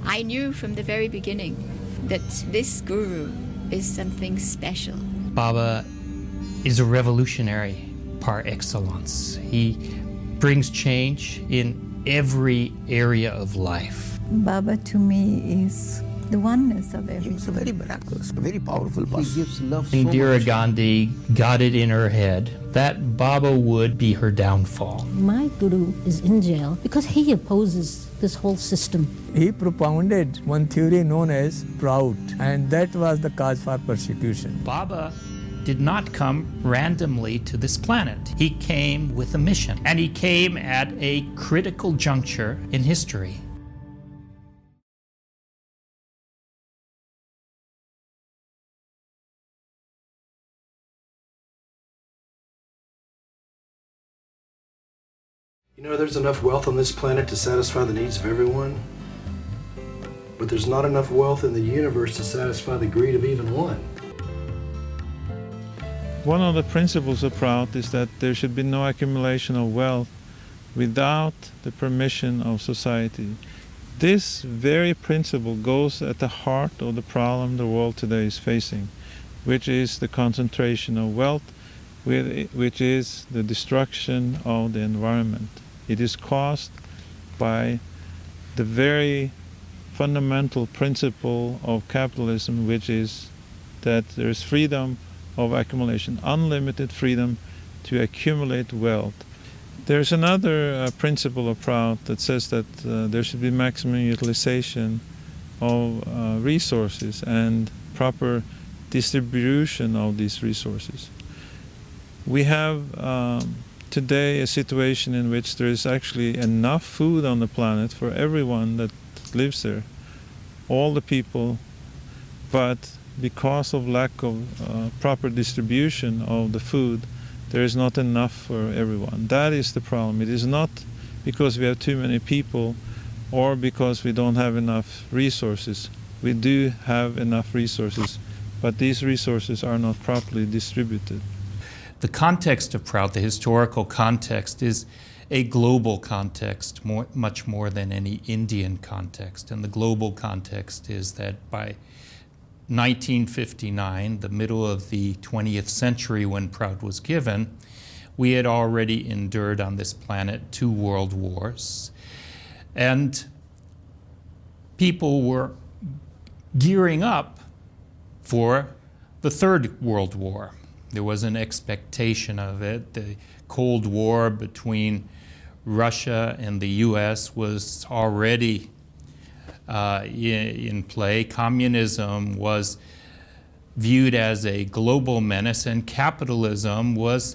I knew from the very beginning that this guru is something special. Baba is a revolutionary par excellence. He brings change in every area of life. Baba to me is the oneness of everything. He's a very miraculous, a very powerful person. He gives love so Indira much. Gandhi got it in her head that Baba would be her downfall. My guru is in jail because he opposes this whole system. He propounded one theory known as PROUT, and that was the cause for persecution. Baba did not come randomly to this planet. He came with a mission, and he came at a critical juncture in history. You know, there's enough wealth on this planet to satisfy the needs of everyone, but there's not enough wealth in the universe to satisfy the greed of even one. One of the principles of PROUT is that there should be no accumulation of wealth without the permission of society. This very principle goes at the heart of the problem the world today is facing, which is the concentration of wealth, which is the destruction of the environment. It is caused by the very fundamental principle of capitalism, which is that there is freedom of accumulation, unlimited freedom to accumulate wealth. There's another principle of PROUT that says that there should be maximum utilization of resources and proper distribution of these resources. We have today a situation in which there is actually enough food on the planet for everyone that lives there, all the people, but because of lack of proper distribution of the food, there is not enough for everyone. That is the problem. It is not because we have too many people or because we don't have enough resources. We do have enough resources, but these resources are not properly distributed. The context of PROUT, the historical context, is a global context, much more than any Indian context. And the global context is that by 1959, the middle of the 20th century when PROUT was given, we had already endured on this planet 2 world wars. And people were gearing up for the 3rd World War. There was an expectation of it. The Cold War between Russia and the US was already in play. Communism was viewed as a global menace, and capitalism was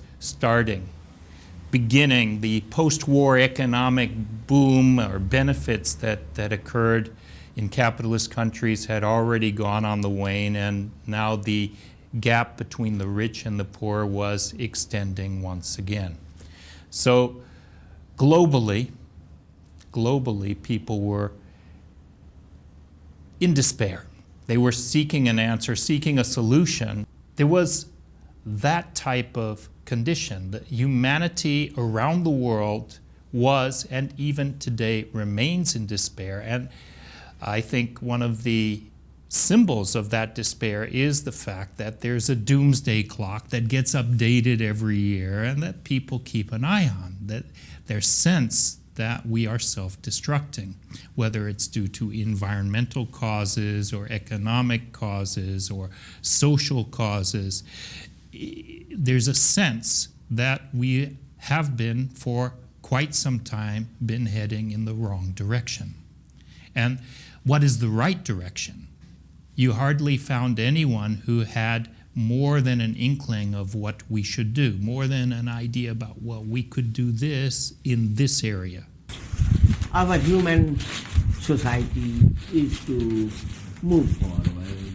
beginning the post-war economic boom or benefits that occurred in capitalist countries had already gone on the wane, and now the gap between the rich and the poor was extending once again. So globally, people were in despair. They were seeking an answer, seeking a solution. There was that type of condition. That humanity around the world was, and even today remains, in despair. And I think one of the symbols of that despair is the fact that there's a doomsday clock that gets updated every year and that people keep an eye on, that their sense that we are self-destructing, whether it's due to environmental causes or economic causes or social causes. There's a sense that we have been, for quite some time, been heading in the wrong direction. And what is the right direction? You hardly found anyone who had more than an inkling of what we should do, more than an idea about, well, we could do this in this area. Our human society is to move forward.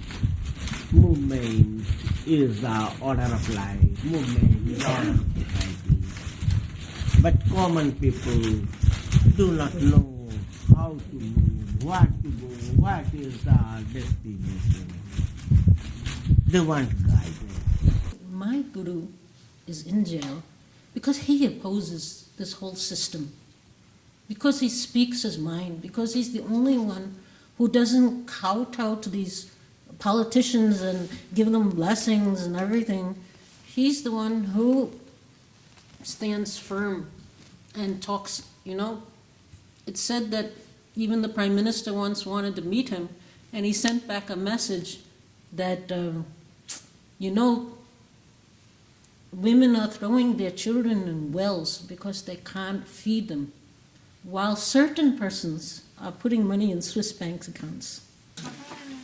Movement is the order of life. Movement is the order of society. But common people do not know how to move, what to go, what is the destination. They want guidance. My guru is in jail because he opposes this whole system, because he speaks his mind, because he's the only one who doesn't kowtow to these politicians and give them blessings and everything. He's the one who stands firm and talks, It's said that even the prime minister once wanted to meet him, and he sent back a message that, women are throwing their children in wells because they can't feed them, while certain persons are putting money in Swiss bank accounts.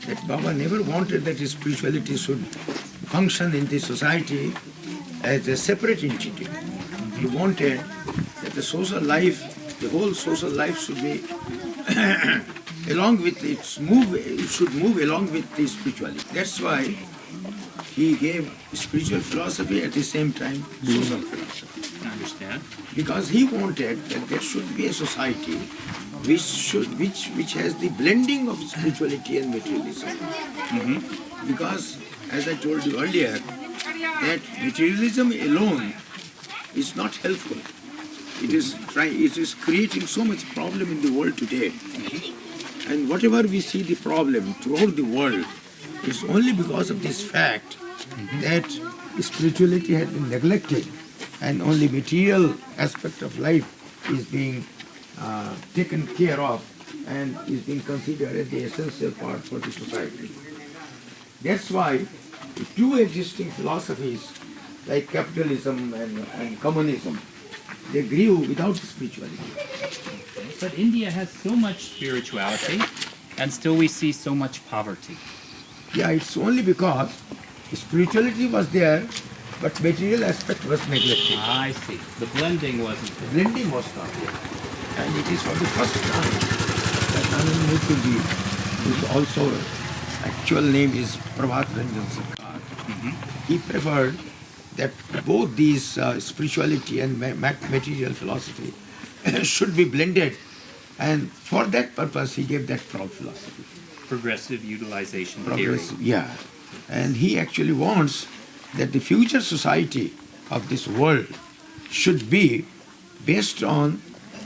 That Baba never wanted that his spirituality should function in the society as a separate entity. He wanted that the social life, the whole social life should be along with it should move along with the spirituality. That's why he gave spiritual philosophy at the same time social philosophy. I understand. Because he wanted that there should be a society which has the blending of spirituality and materialism. Mm-hmm. Because, as I told you earlier, that materialism alone is not helpful. It is creating so much problem in the world today. And whatever we see the problem throughout the world is only because of this fact that spirituality has been neglected and only material aspect of life is being taken care of and is being considered as the essential part for the society. That's why the two existing philosophies like capitalism and communism, they grew without spirituality. But India has so much spirituality, and still we see so much poverty. Yeah, it's only because spirituality was there, but material aspect was neglected. I see. The blending wasn't there. Blending was not there. And it is for the first time that Anand Murthy, whose also actual name is PROUT, he preferred that both these spirituality and material philosophy should be blended, and for that purpose he gave that PROUT philosophy. Progressive utilization theory. Yeah, and he actually wants that the future society of this world should be based on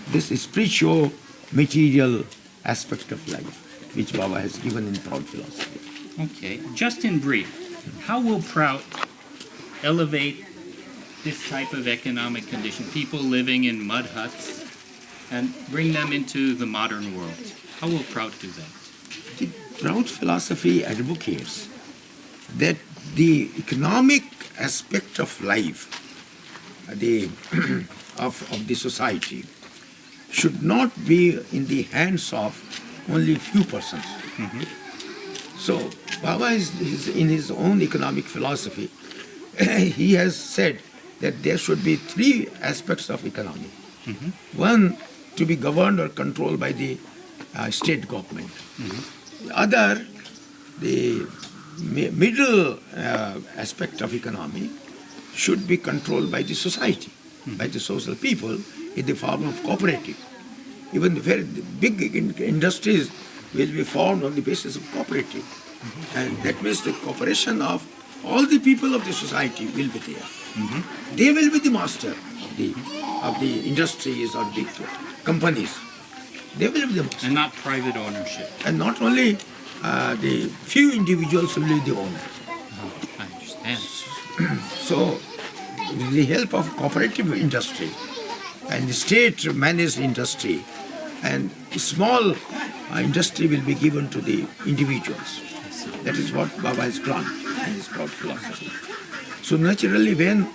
this spiritual material aspect of life, which Baba has given in PROUT philosophy. Okay, just in brief, how will PROUT elevate this type of economic condition, people living in mud huts, and bring them into the modern world? How will PROUT do that? The PROUT philosophy advocates that the economic aspect of life, of the society, should not be in the hands of only few persons. Mm-hmm. So Baba is in his own economic philosophy, he has said that there should be three aspects of economy. Mm-hmm. One, to be governed or controlled by the state government. Mm-hmm. The other, the middle aspect of economy should be controlled by the society, by the social people in the form of cooperative. Even the very big industries will be formed on the basis of cooperative. And that means the cooperation of all the people of the society will be there. Mm-hmm. They will be the master of the industries or big companies. They will be the master. And not private ownership. And not only the few individuals will be the owners. Oh, I understand. So, with the help of cooperative industry and state-managed industry and small industry will be given to the individuals. That is what Baba has planned in his PROUT philosophy. So naturally, when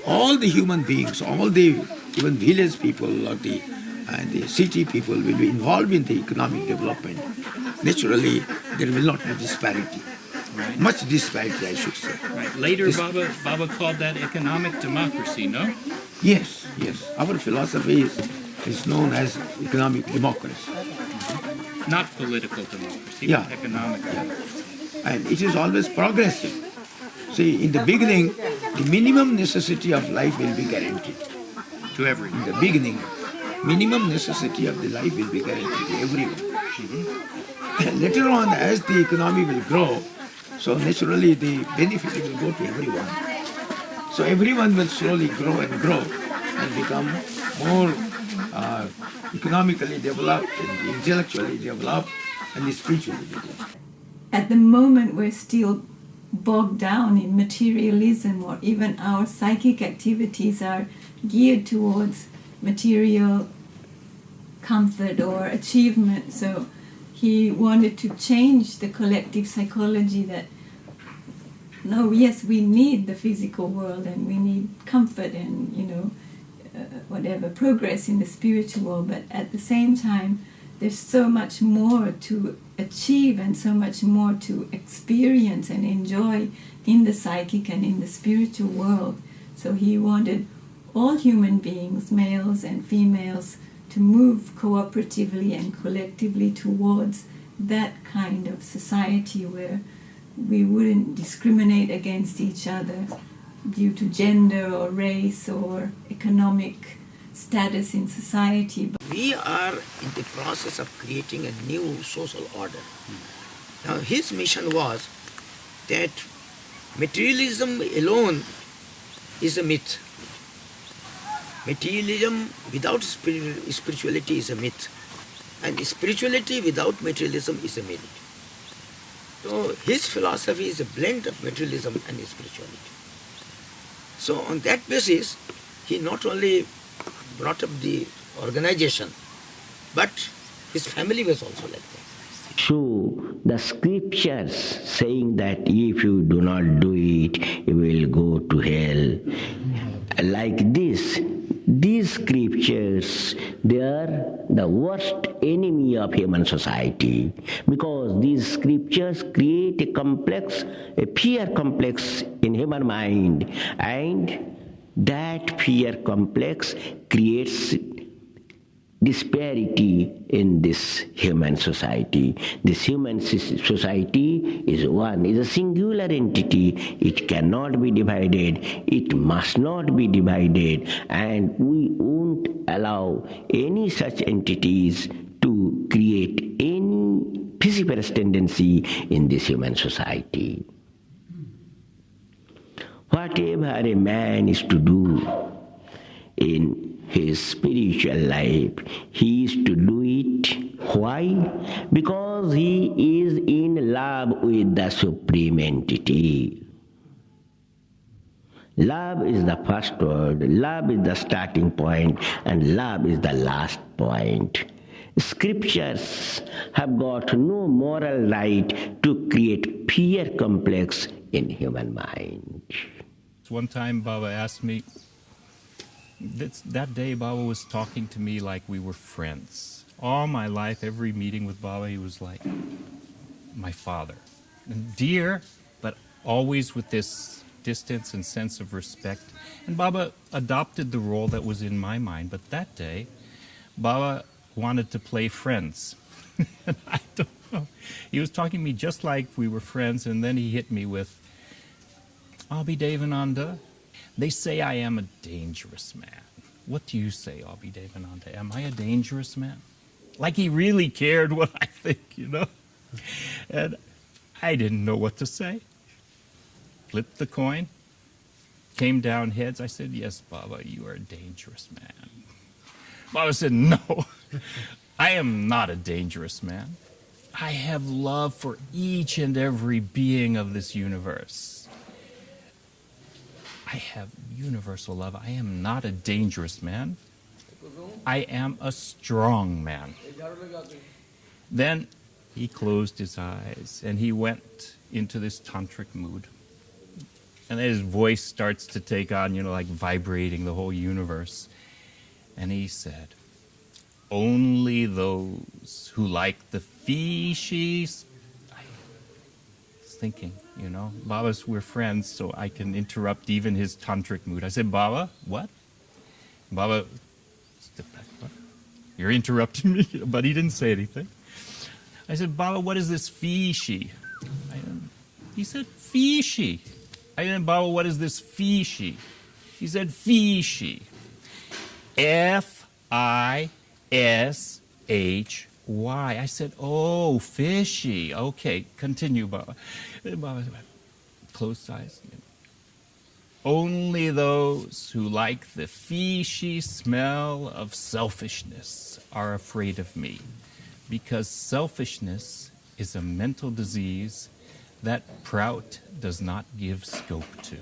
all the human beings, all the even village people or the city people will be involved in the economic development, naturally there will not be disparity. Right. Much disparity, I should say. Right. Later, Baba called that economic democracy, no? Yes, yes. Our philosophy is known as economic democracy. Not political democracy, Yeah. but economic democracy. And it is always progressive. See, in the beginning, the minimum necessity of life will be guaranteed. To everyone. In the beginning, minimum necessity of the life will be guaranteed to everyone. Mm-hmm. And later on, as the economy will grow, so naturally the benefit will go to everyone. So everyone will slowly grow and become more economically developed and intellectually developed and the spirituality. At the moment, we're still bogged down in materialism, or even our psychic activities are geared towards material comfort or achievement. So he wanted to change the collective psychology that, no, yes, we need the physical world and we need comfort and, whatever, progress in the spiritual world, but at the same time, there's so much more to achieve and so much more to experience and enjoy in the psychic and in the spiritual world. So he wanted all human beings, males and females, to move cooperatively and collectively towards that kind of society where we wouldn't discriminate against each other due to gender or race or economic status in society. We are in the process of creating a new social order. Now his mission was that materialism alone is a myth. Materialism without spirituality is a myth. And spirituality without materialism is a myth. So his philosophy is a blend of materialism and spirituality. So on that basis, he not only brought up the organization, but his family was also like that. So the scriptures saying that if you do not do it, you will go to hell. Like this, these scriptures, they are the worst enemy of human society, because these scriptures create a fear complex in human mind, and that fear complex creates disparity in this human society. This human society is one, is a singular entity. It cannot be divided. It must not be divided. And we won't allow any such entities to create any vociferous tendency in this human society. Whatever a man is to do in his spiritual life, he is to do it. Why? Because he is in love with the Supreme Entity. Love is the first word, love is the starting point, and love is the last point. Scriptures have got no moral right to create fear complex in human mind. One time Baba asked me, that day Baba was talking to me like we were friends. All my life, every meeting with Baba, he was like my father. And dear, but always with this distance and sense of respect. And Baba adopted the role that was in my mind. But that day, Baba wanted to play friends. And I don't know. He was talking to me just like we were friends, and then he hit me with, Abhi Devananda, they say I am a dangerous man. What do you say, Abhi Devananda? Am I a dangerous man? Like he really cared what I think, And I didn't know what to say. Flipped the coin, came down heads. I said, yes, Baba, you are a dangerous man. Baba said, no, I am not a dangerous man. I have love for each and every being of this universe. I have universal love. I am not a dangerous man. I am a strong man. Then he closed his eyes and he went into this tantric mood. And his voice starts to take on, like vibrating the whole universe. And he said, only those who like the fishy. I was thinking, Baba's, we're friends, so I can interrupt even his tantric mood. I said, Baba, what? Baba stepped back. What? You're interrupting me? But he didn't say anything. I said, Baba, what is this fishy? He said, fishy. I said, Baba, what is this fishy? He said, fishy. F-I-S-H-Y. I said, oh, fishy. Okay, continue, Baba. Baba closed eyes. Only those who like the fishy smell of selfishness are afraid of me. because selfishness is a mental disease that PROUT does not give scope to.